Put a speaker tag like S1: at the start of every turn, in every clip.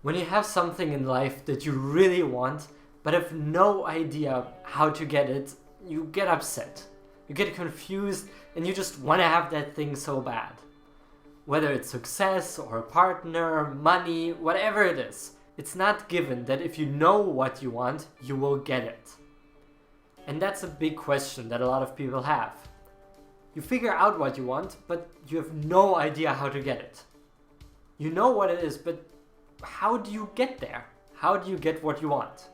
S1: When you have something in life that you really want, but have no idea how to get it, you get upset. You get confused and you just want to have that thing so bad. Whether it's success or a partner, money, whatever it is, it's not given that if you know what you want, you will get it. And that's a big question that a lot of people have. You figure out what you want, but you have no idea how to get it. You know what it is, but how do you get there? How do you get what you want?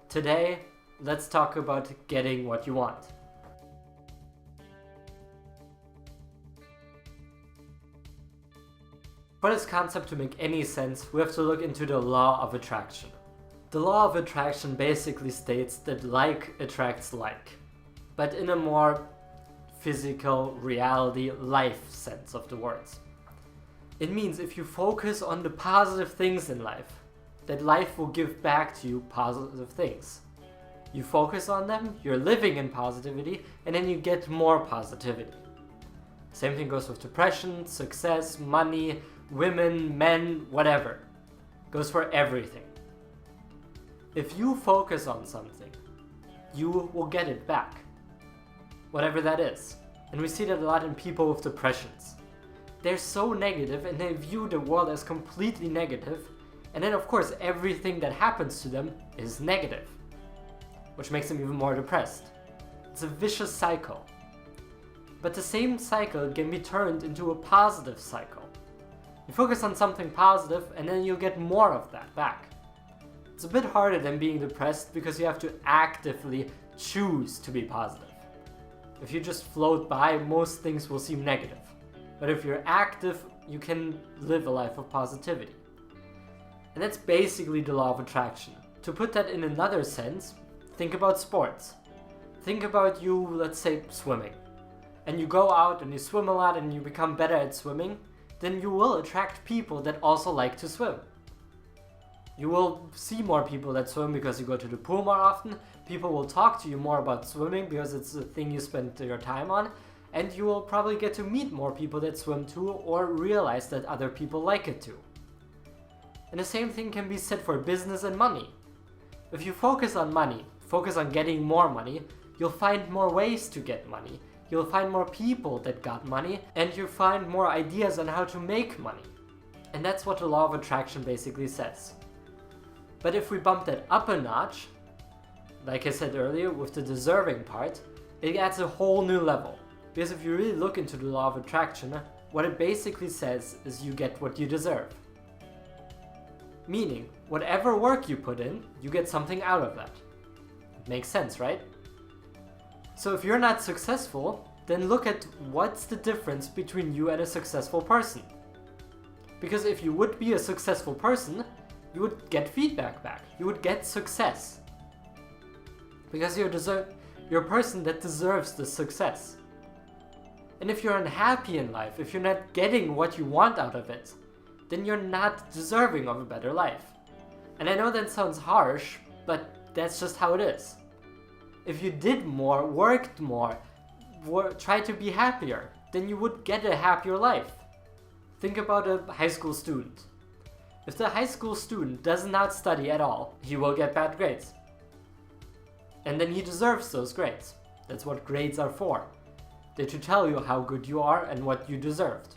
S1: Today, let's talk about getting what you want. For this concept to make any sense, we have to look into the law of attraction. The law of attraction basically states that like attracts like, but in a more physical, reality, life sense of the words. It means if you focus on the positive things in life, that life will give back to you positive things. You focus on them, you're living in positivity, and then you get more positivity. Same thing goes with depression, success, money, women, men, whatever. Goes for everything. If you focus on something, you will get it back. Whatever that is. And we see that a lot in people with depressions. They're so negative and they view the world as completely negative, and then of course everything that happens to them is negative, which makes them even more depressed. It's a vicious cycle. But the same cycle can be turned into a positive cycle. You focus on something positive and then you'll get more of that back. It's a bit harder than being depressed because you have to actively choose to be positive. If you just float by, most things will seem negative. But if you're active, you can live a life of positivity. And that's basically the law of attraction. To put that in another sense, think about sports. Think about you, let's say, swimming. And you go out and you swim a lot and you become better at swimming, then you will attract people that also like to swim. You will see more people that swim because you go to the pool more often. People will talk to you more about swimming because it's the thing you spend your time on. And you will probably get to meet more people that swim too, or realize that other people like it too. And the same thing can be said for business and money. If you focus on money, focus on getting more money, you'll find more ways to get money. You'll find more people that got money, and you'll find more ideas on how to make money. And that's what the law of attraction basically says. But if we bump that up a notch, like I said earlier with the deserving part, it adds a whole new level. Because if you really look into the law of attraction, what it basically says is you get what you deserve. Meaning, whatever work you put in, you get something out of that. Makes sense, right? So if you're not successful, then look at what's the difference between you and a successful person. Because if you would be a successful person, you would get feedback back. You would get success. Because you're a person that deserves the success. And if you're unhappy in life, if you're not getting what you want out of it, then you're not deserving of a better life. And I know that sounds harsh, but that's just how it is. If you did more, worked more, tried to be happier, then you would get a happier life. Think about a high school student. If the high school student does not study at all, he will get bad grades. And then he deserves those grades. That's what grades are for. They're to tell you how good you are and what you deserved.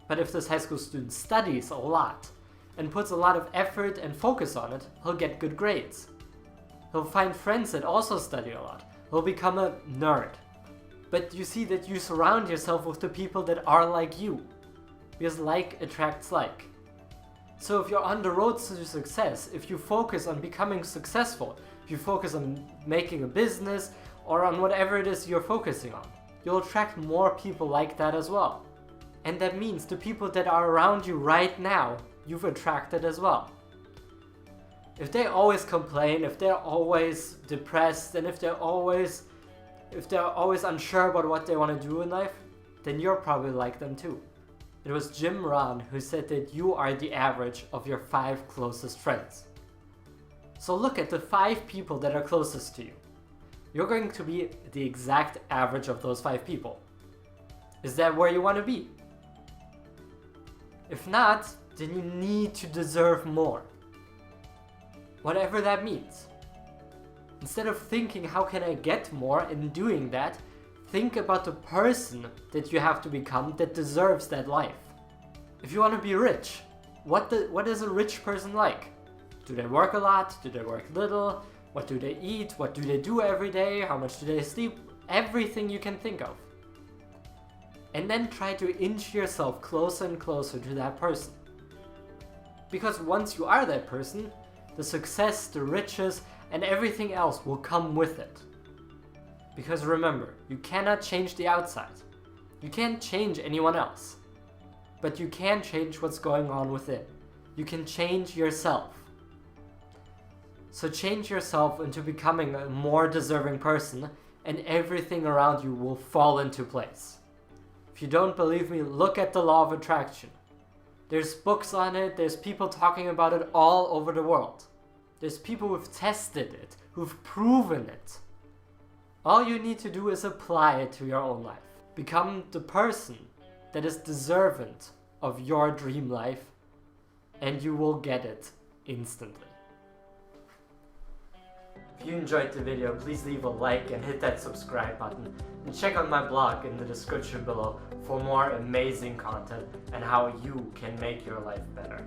S1: But if this high school student studies a lot and puts a lot of effort and focus on it, he'll get good grades. He'll find friends that also study a lot. He'll become a nerd. But you see that you surround yourself with the people that are like you. Because like attracts like. So if you're on the road to success, if you focus on becoming successful, if you focus on making a business or on whatever it is you're focusing on, you'll attract more people like that as well. And that means the people that are around you right now, you've attracted as well. If they always complain, if they're always depressed, and if they're always unsure about what they want to do in life, then you're probably like them too. It was Jim Rohn who said that you are the average of your 5 closest friends. So look at the 5 people that are closest to you. You're going to be the exact average of those 5 people. Is that where you want to be? If not, then you need to deserve more. Whatever that means. Instead of thinking, how can I get more, and doing that, think about the person that you have to become that deserves that life. If you want to be rich, what is a rich person like? Do they work a lot? Do they work little? What do they eat? What do they do every day? How much do they sleep? Everything you can think of. And then try to inch yourself closer and closer to that person. Because once you are that person, the success, the riches, and everything else will come with it. Because remember, you cannot change the outside. You can't change anyone else. But you can change what's going on within. You can change yourself. So change yourself into becoming a more deserving person, and everything around you will fall into place. If you don't believe me, look at the law of attraction. There's books on it, there's people talking about it all over the world. There's people who've tested it, who've proven it. All you need to do is apply it to your own life. Become the person that is deserving of your dream life, and you will get it instantly. If you enjoyed the video, please leave a like and hit that subscribe button, and check out my blog in the description below for more amazing content and how you can make your life better.